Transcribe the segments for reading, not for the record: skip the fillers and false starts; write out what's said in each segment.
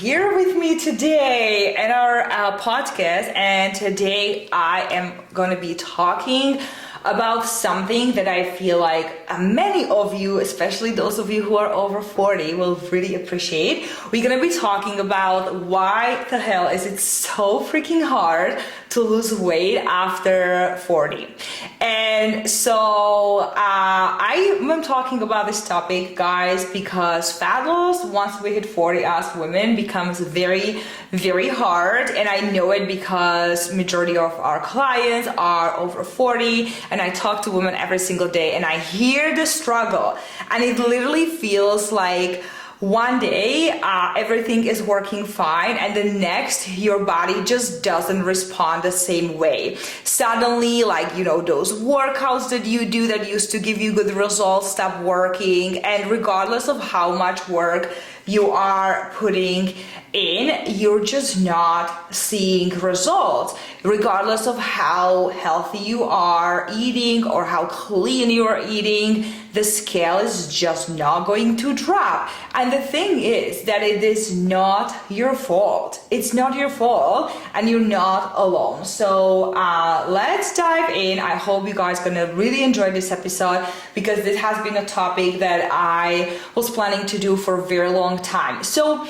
here with me today in our podcast, and today I am going to be talking about something that I feel like many of you, especially those of you who are over 40, will really appreciate. We're going to be talking about why the hell is it so freaking hard to lose weight after 40. And so I am talking about this topic, guys, because fat loss, once we hit 40 as women, becomes very, very hard. And I know it because majority of our clients are over 40, and I talk to women every single day and I hear the struggle, and it literally feels like one day everything is working fine, and the next your body just doesn't respond the same way. Suddenly, like, you know, those workouts that you do that used to give you good results stop working, and regardless of how much work you are putting in, you're just not seeing results. Regardless of how healthy you are eating or how clean you are eating, the scale is just not going to drop. And the thing is that it is not your fault. It's not your fault, and you're not alone. So let's dive in. I hope you guys are gonna really enjoy this episode, because this has been a topic that I was planning to do for a very long time. So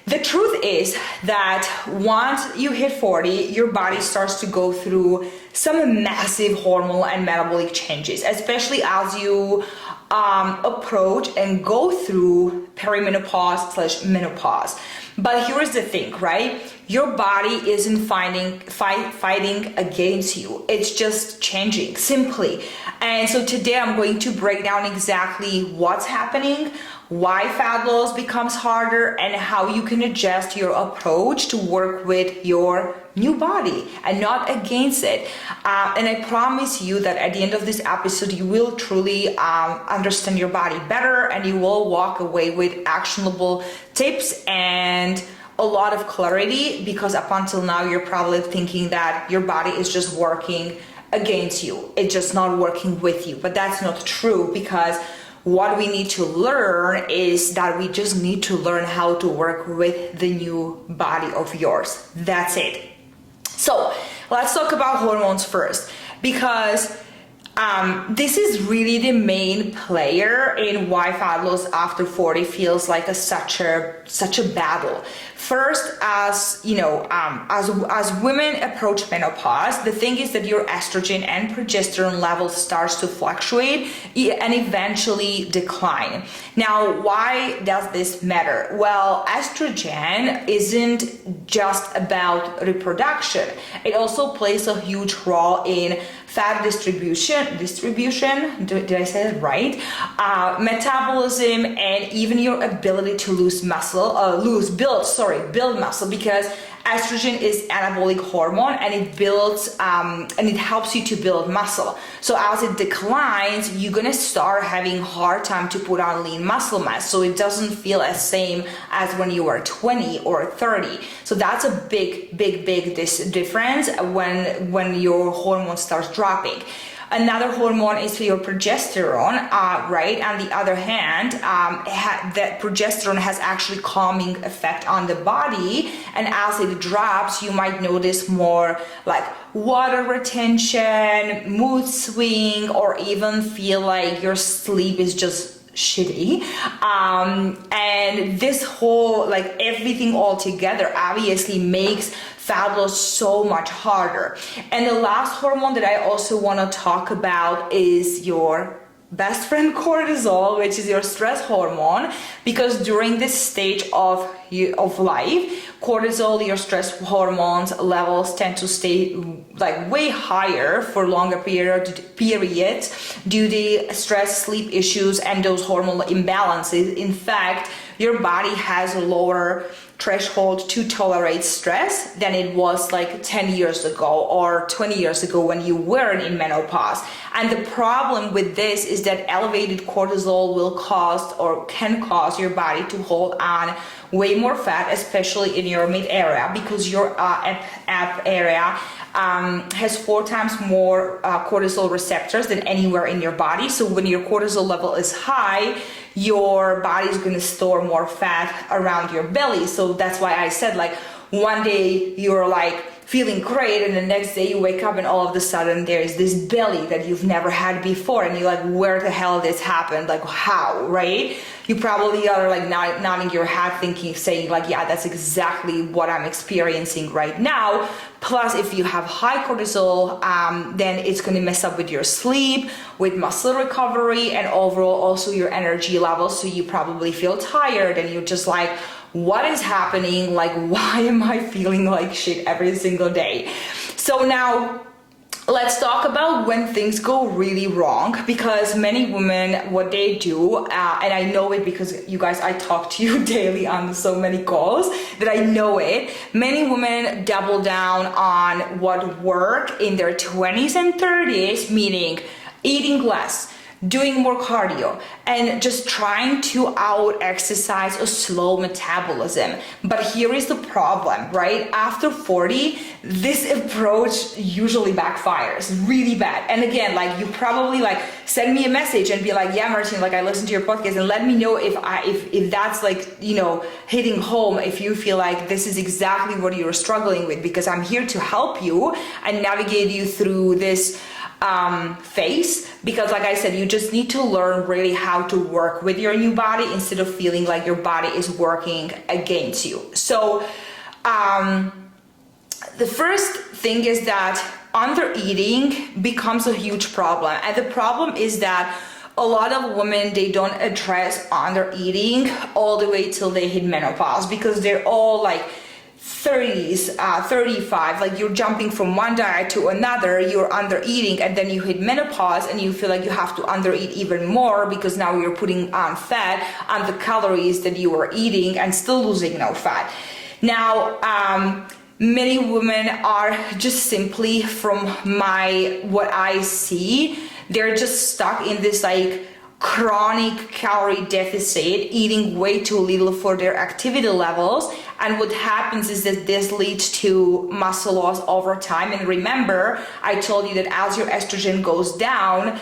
the truth is that once you hit 40, your body starts to go through some massive hormonal and metabolic changes, especially as you approach and go through perimenopause/menopause. But here is the thing, right? Your body isn't fighting against you. It's just changing, simply. And so today I'm going to break down exactly what's happening, why fat loss becomes harder, and how you can adjust your approach to work with your new body and not against it. And I promise you that at the end of this episode, you will truly understand your body better, and you will walk away with actionable tips and a lot of clarity, because up until now, you're probably thinking that your body is just working against you. It's just not working with you. But that's not true, because what we need to learn is that we just need to learn how to work with the new body of yours. That's it. So let's talk about hormones first, because this is really the main player in why fat loss after 40 feels like such a battle. First, as you know, as women approach menopause, the thing is that your estrogen and progesterone levels starts to fluctuate and eventually decline. Now, why does this matter? Well, estrogen isn't just about reproduction. It also plays a huge role in fat distribution, did I say that right? Metabolism, and even your ability to lose muscle, build muscle, because estrogen is anabolic hormone, and it builds and it helps you to build muscle. So as it declines, you're gonna start having hard time to put on lean muscle mass, so it doesn't feel as same as when you were 20 or 30. So that's a big difference when your hormone starts dropping. Another hormone is your progesterone, right? On the other hand, that progesterone has actually calming effect on the body, and as it drops, you might notice more like water retention, mood swing, or even feel like your sleep is just shitty. And this whole, like, everything all together obviously makes fat loss so much harder. And the last hormone that I also want to talk about is your best friend cortisol, which is your stress hormone, because during this stage of life, cortisol, your stress hormones levels tend to stay like way higher for longer periods due to stress, sleep issues, and those hormonal imbalances. In fact, your body has a lower threshold to tolerate stress than it was like 10 years ago or 20 years ago when you weren't in menopause. And the problem with this is that elevated cortisol will cause or can cause your body to hold on way more fat, especially in your mid area, because your ab area has 4 times more cortisol receptors than anywhere in your body. So when your cortisol level is high, your body is going to store more fat around your belly. So that's why I said, like, one day you're like feeling great, and the next day you wake up and all of a sudden there's this belly that you've never had before, and you're like, where the hell this happened? Like, how, right? You probably are like nodding your head thinking, saying like, yeah, that's exactly what I'm experiencing right now. Plus, if you have high cortisol, then it's going to mess up with your sleep, with muscle recovery, and overall also your energy levels. So you probably feel tired, and you're just like, what is happening? Like, why am I feeling like shit every single day? So now let's talk about when things go really wrong, because many women, what they do, and I know it because you guys, I talk to you daily on so many calls that I know it. Many women double down on what work in their 20s and 30s, meaning eating less, doing more cardio, and just trying to out exercise a slow metabolism. But here is the problem, right? After 40, this approach usually backfires really bad. And again, like, you probably like send me a message and be like, yeah, Martin, like, I listened to your podcast, and let me know if that's like, you know, hitting home, if you feel like this is exactly what you're struggling with, because I'm here to help you and navigate you through this phase. Because like I said, you just need to learn really how to work with your new body instead of feeling like your body is working against you. So the first thing is that undereating becomes a huge problem, and the problem is that a lot of women, they don't address undereating all the way till they hit menopause, because they're all like 30s, 35, like you're jumping from one diet to another, you're under eating, and then you hit menopause and you feel like you have to under eat even more, because now you're putting on fat on the calories that you were eating and still losing no fat. Now, many women are just simply, from what I see, they're just stuck in this like chronic calorie deficit, eating way too little for their activity levels. And what happens is that this leads to muscle loss over time. And remember, I told you that as your estrogen goes down,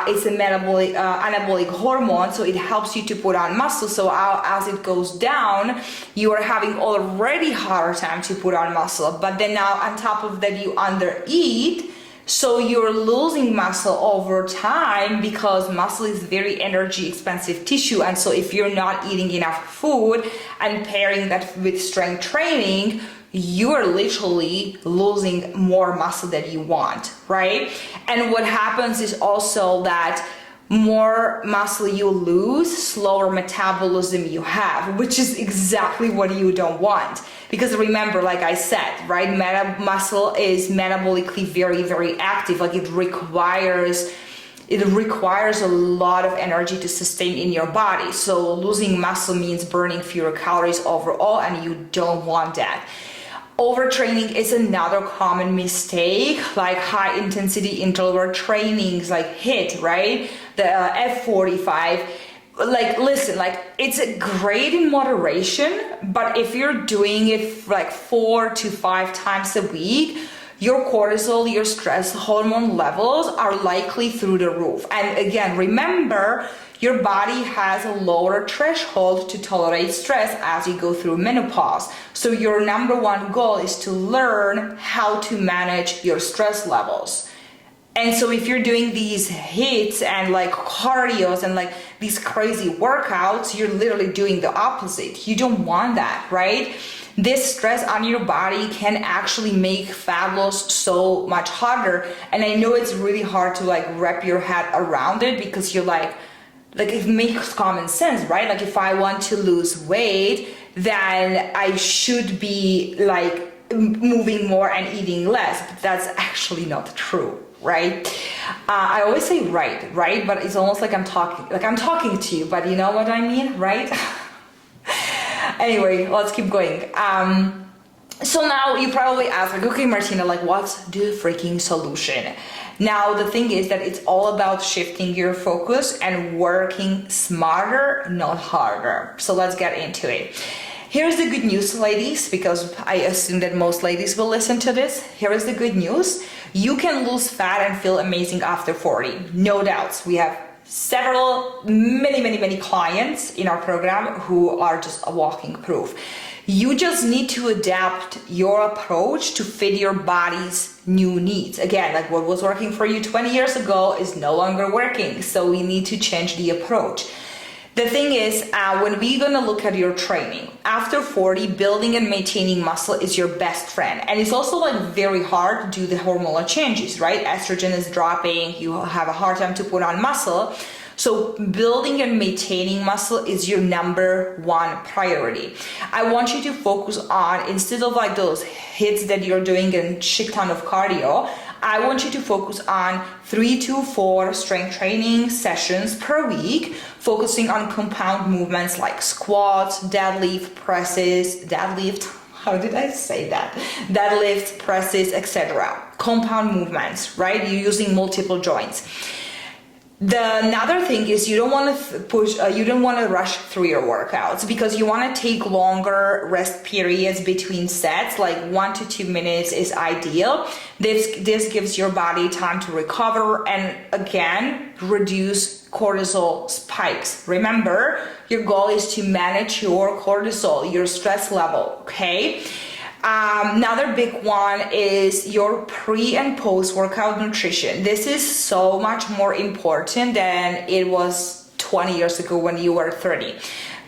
it's a anabolic hormone, so it helps you to put on muscle. So as it goes down, you are having already harder time to put on muscle. But then now on top of that, you undereat. So you're losing muscle over time, because muscle is very energy expensive tissue. And so if you're not eating enough food and pairing that with strength training, you're literally losing more muscle than you want, right? And what happens is also that more muscle you lose, slower metabolism you have, which is exactly what you don't want. Because remember, like I said, right, muscle is metabolically very, very active. Like it requires a lot of energy to sustain in your body. So losing muscle means burning fewer calories overall, and you don't want that. Overtraining is another common mistake, like high intensity interval trainings like HIIT, right? The F45. Like, listen, like it's great in moderation, but if you're doing it like 4 to 5 times a week, your cortisol, your stress hormone levels are likely through the roof. And again, remember, your body has a lower threshold to tolerate stress as you go through menopause. So your number one goal is to learn how to manage your stress levels. And so if you're doing these hits and like cardios and like these crazy workouts, you're literally doing the opposite. You don't want that, right? This stress on your body can actually make fat loss so much harder. And I know it's really hard to like wrap your head around it, because you're like it makes common sense, right? Like if I want to lose weight, then I should be like moving more and eating less. But that's actually not true, right? I always say right, but it's almost like I'm talking to you, but you know what I mean, right? Anyway, let's keep going. So now you probably ask, like, okay, Martina, like, what's the freaking solution? Now, the thing is that it's all about shifting your focus and working smarter, not harder. So let's get into it. here's the good news, ladies, because I assume that most ladies will listen to this. Here is the good news. You can lose fat and feel amazing after 40. No doubts. We have many clients in our program who are just a walking proof. You just need to adapt your approach to fit your body's new needs. Again, like what was working for you 20 years ago is no longer working. So we need to change the approach. The thing is, when we're gonna look at your training, after 40, building and maintaining muscle is your best friend. And it's also like very hard to do the hormonal changes, right? Estrogen is dropping, you have a hard time to put on muscle. So building and maintaining muscle is your number one priority. I want you to focus on, instead of like those hits that you're doing and shit ton of cardio, I want you to focus on 3 to 4 strength training sessions per week, focusing on compound movements like squats, deadlift, presses, how did I say that? Deadlift, presses, etc. Compound movements, right? You're using multiple joints. Another thing is you don't want to you don't want to rush through your workouts, because you want to take longer rest periods between sets, like 1 to 2 minutes is ideal. This gives your body time to recover and again reduce cortisol spikes. Remember, your goal is to manage your cortisol, your stress level, okay? Another big one is your pre and post workout nutrition. This is so much more important than it was 20 years ago when you were 30.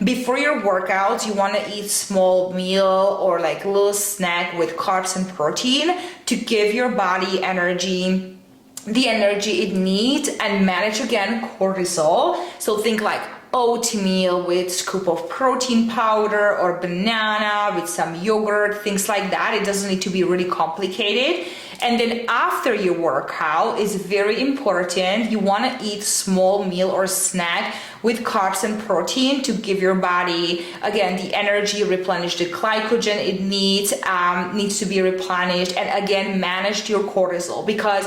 Before your workouts, you want to eat small meal or like a little snack with carbs and protein to give your body energy, the energy it needs, and manage again cortisol. So think like oatmeal with scoop of protein powder or banana with some yogurt, things like that. It doesn't need to be really complicated. And then after your workout is very important. You want to eat small meal or snack with carbs and protein to give your body again the energy, replenish the glycogen it needs to be replenished, and again manage your cortisol, because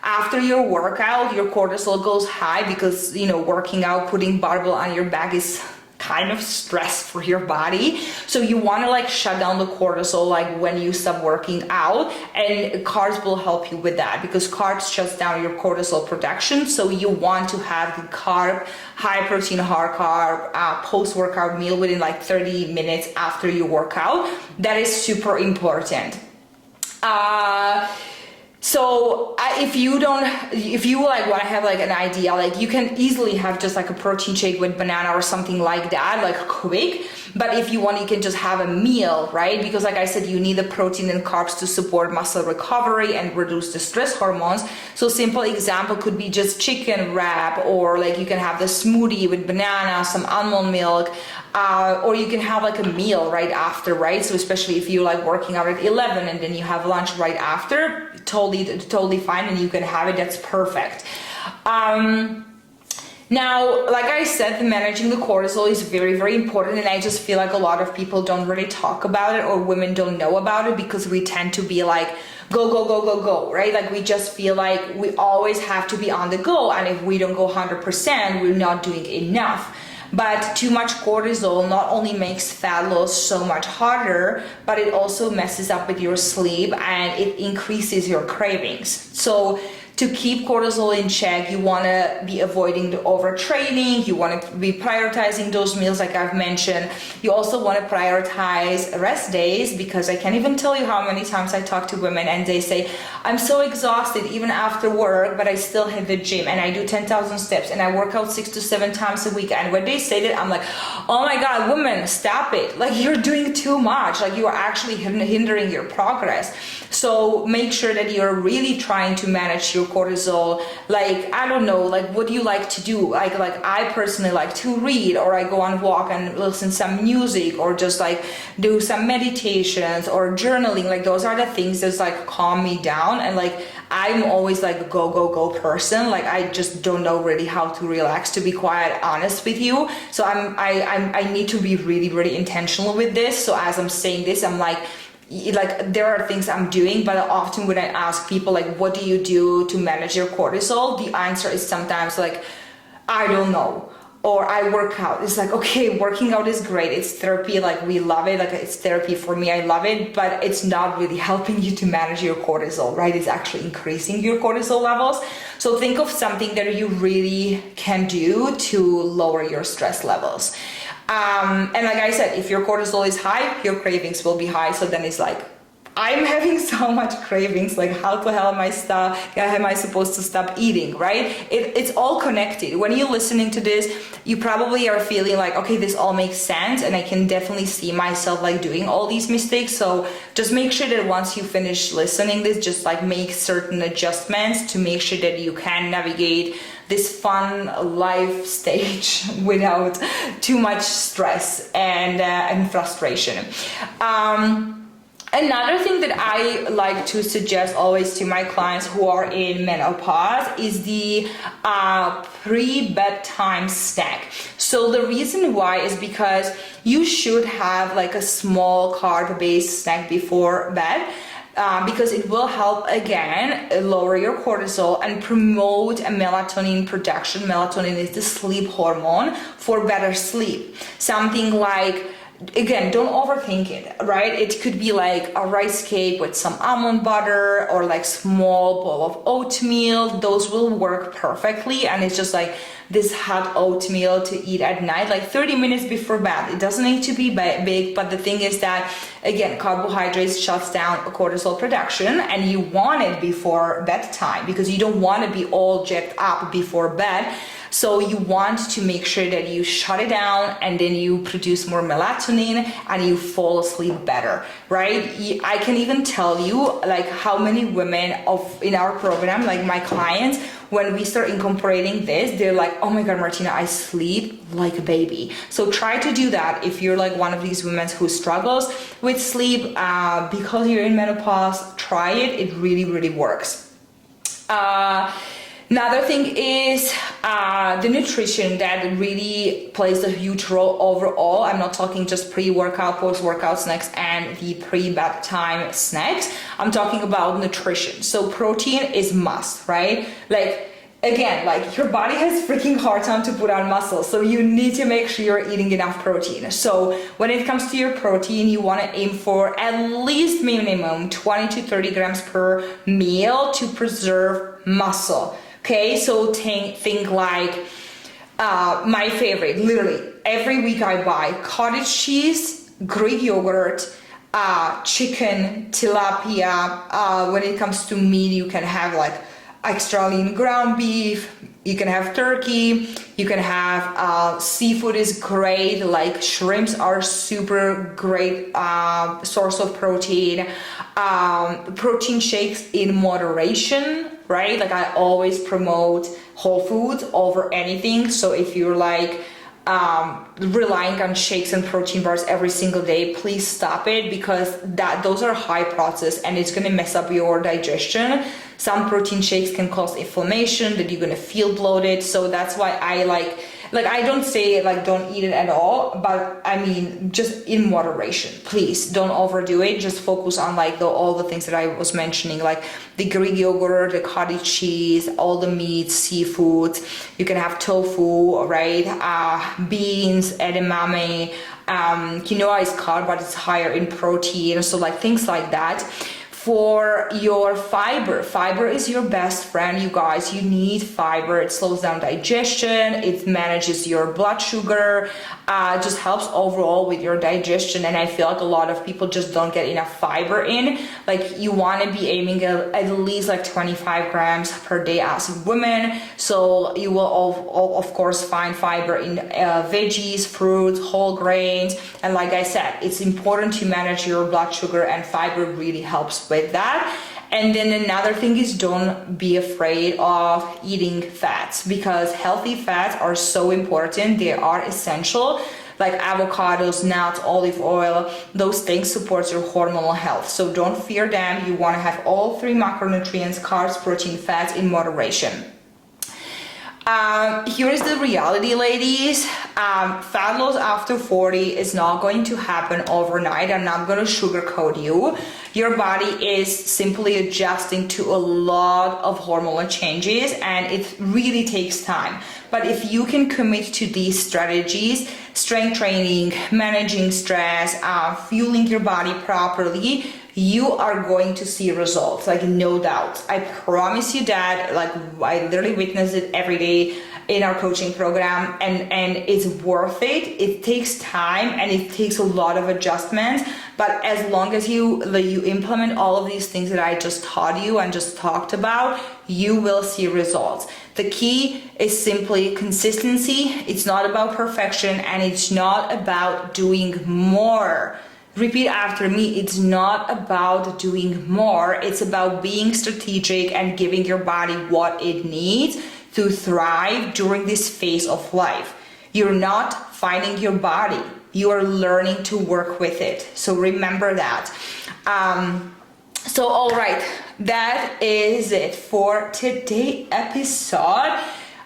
after your workout, your cortisol goes high because, you know, working out, putting barbell on your back is kind of stress for your body. So you want to like shut down the cortisol like when you stop working out, and carbs will help you with that, because carbs shuts down your cortisol production. So you want to have the high protein, hard carb, post-workout meal within like 30 minutes after you work out. That is super important. So if you like want to have like an idea, like you can easily have just like a protein shake with banana or something like that, like quick. But if you want, you can just have a meal, right? Because like I said, you need the protein and carbs to support muscle recovery and reduce the stress hormones. So simple example could be just chicken wrap, or like you can have the smoothie with banana, some almond milk, or you can have like a meal right after, right? So especially if you're like working out at 11 and then you have lunch right after, totally fine, and you can have it. That's perfect. Now, like I said, managing the cortisol is very important, and I just feel like a lot of people don't really talk about it, or women don't know about it, because we tend to be like go, right? Like we just feel like we always have to be on the go, and if we don't go 100%, we're not doing enough. But too much cortisol not only makes fat loss so much harder, but it also messes up with your sleep and it increases your cravings. So to keep cortisol in check, you want to be avoiding the overtraining. You want to be prioritizing those meals like I've mentioned. You also want to prioritize rest days, because I can't even tell you how many times I talk to women and they say, I'm so exhausted even after work, but I still hit the gym and I do 10,000 steps and I work out 6 to 7 times a week. And when they say that, I'm like, oh my God, woman, stop it. Like you're doing too much. Like you are actually hindering your progress. So make sure that you're really trying to manage your cortisol. Like, I don't know, like what do you like to do? Like I personally like to read, or I go on walk and listen to some music, or just like do some meditations or journaling. Like those are the things that like calm me down. And like I'm always like a go person. Like I just don't know really how to relax, to be quite honest with you. So I need to be really intentional with this. So as I'm saying this, I'm like there are things I'm doing, but often when I ask people like what do you do to manage your cortisol, the answer is sometimes like I don't know, or I work out. It's like, okay, working out is great. It's therapy. Like we love it. Like it's therapy for me. I love it, but it's not really helping you to manage your cortisol, right? It's actually increasing your cortisol levels. So think of something that you really can do to lower your stress levels. And like I said, if your cortisol is high, your cravings will be high. So then it's like, I'm having so much cravings, like how the hell am I supposed to stop eating, right? It's all connected. When you're listening to this, you probably are feeling like, okay, this all makes sense, and I can definitely see myself like doing all these mistakes. So just make sure that once you finish listening this, just like make certain adjustments to make sure that you can navigate this fun life stage without too much stress and frustration. Another thing that I like to suggest always to my clients who are in menopause is the pre-bedtime snack. So the reason why is because you should have like a small carb-based snack before bed. Because it will help again lower your cortisol and promote a melatonin production. Melatonin is the sleep hormone for better sleep. Something like, again, don't overthink it, right? It could be like a rice cake with some almond butter or like small bowl of oatmeal. Those will work perfectly, and it's just like this hot oatmeal to eat at night, like 30 minutes before bed. It doesn't need to be big, but the thing is that, again, carbohydrates shuts down cortisol production, and you want it before bedtime because you don't want to be all jacked up before bed. So you want to make sure that you shut it down, and then you produce more melatonin and you fall asleep better, right? I can even tell you like how many women in our program, like my clients, when we start incorporating this, they're like, oh my God, Martina, I sleep like a baby. So try to do that if you're like one of these women who struggles with sleep because you're in menopause. Try it. It really, really works. Another thing is the nutrition that really plays a huge role overall. I'm not talking just pre-workout, post-workout snacks and the pre-bedtime snacks. I'm talking about nutrition. So protein is must, right? Like, again, like your body has freaking hard time to put on muscle. So you need to make sure you're eating enough protein. So when it comes to your protein, you want to aim for at least minimum 20 to 30 grams per meal to preserve muscle. Okay, so think like my favorite, literally every week I buy cottage cheese, Greek yogurt, chicken, tilapia. When it comes to meat, you can have like extra lean ground beef, you can have turkey, you can have seafood is great, like shrimps are super great source of protein. Protein shakes in moderation, right? Like I always promote whole foods over anything. So if you're like relying on shakes and protein bars every single day, please stop it, because those are high processed and it's going to mess up your digestion. Some protein shakes can cause inflammation, that you're going to feel bloated. So that's why I like I don't say like don't eat it at all, but I mean just in moderation. Please don't overdo it. Just focus on like all the things that I was mentioning, like the Greek yogurt, the cottage cheese, all the meats, seafood. You can have tofu, right? Beans, edamame. Quinoa is carb, but it's higher in protein. So like things like that. For your fiber is your best friend, you guys. You need fiber. It slows down digestion, it manages your blood sugar, just helps overall with your digestion. And I feel like a lot of people just don't get enough fiber in. Like you want to be aiming at least like 25 grams per day as a woman. So you will of course find fiber in veggies, fruits, whole grains. And like I said, it's important to manage your blood sugar, and fiber really helps with that. And then another thing is, don't be afraid of eating fats, because healthy fats are so important. They are essential, like avocados, nuts, olive oil. Those things support your hormonal health, so don't fear them. You want to have all three macronutrients, carbs, protein, fats in moderation. Here is the reality, ladies. Fat loss after 40 is not going to happen overnight. I'm not going to sugarcoat you. Your body is simply adjusting to a lot of hormonal changes, and it really takes time. But if you can commit to these strategies, strength training, managing stress, fueling your body properly, you are going to see results, like no doubt. I promise you that. Like, I literally witness it every day in our coaching program, and it's worth it. It takes time and it takes a lot of adjustments, but as long as you implement all of these things that I just taught you and just talked about, you will see results. The key is simply consistency. It's not about perfection, and it's not about doing more. Repeat after me. It's not about doing more. It's about being strategic and giving your body what it needs to thrive during this phase of life. You're not fighting your body. You are learning to work with it. So remember that. So all right, that is it for today's episode.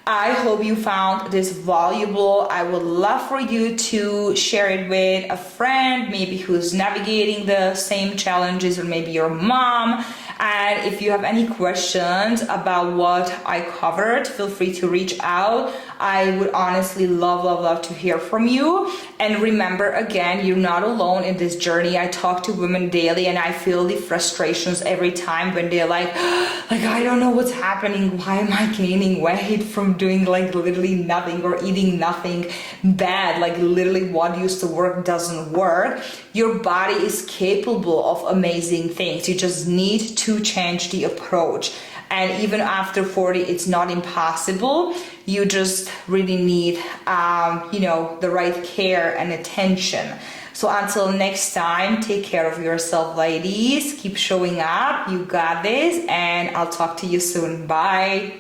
I hope you found this valuable. I would love for you to share it with a friend, maybe who's navigating the same challenges, or maybe your mom. And if you have any questions about what I covered, feel free to reach out. I would honestly love to hear from you. And remember, again, you're not alone in this journey. I talk to women daily, and I feel the frustrations every time when they're like, I don't know what's happening. Why am I gaining weight from doing like literally nothing or eating nothing bad? Like literally what used to work doesn't work. Your body is capable of amazing things. You just need to change the approach. And even after 40, it's not impossible. You just really need, the right care and attention. So until next time, take care of yourself, ladies. Keep showing up. You got this. And I'll talk to you soon. Bye.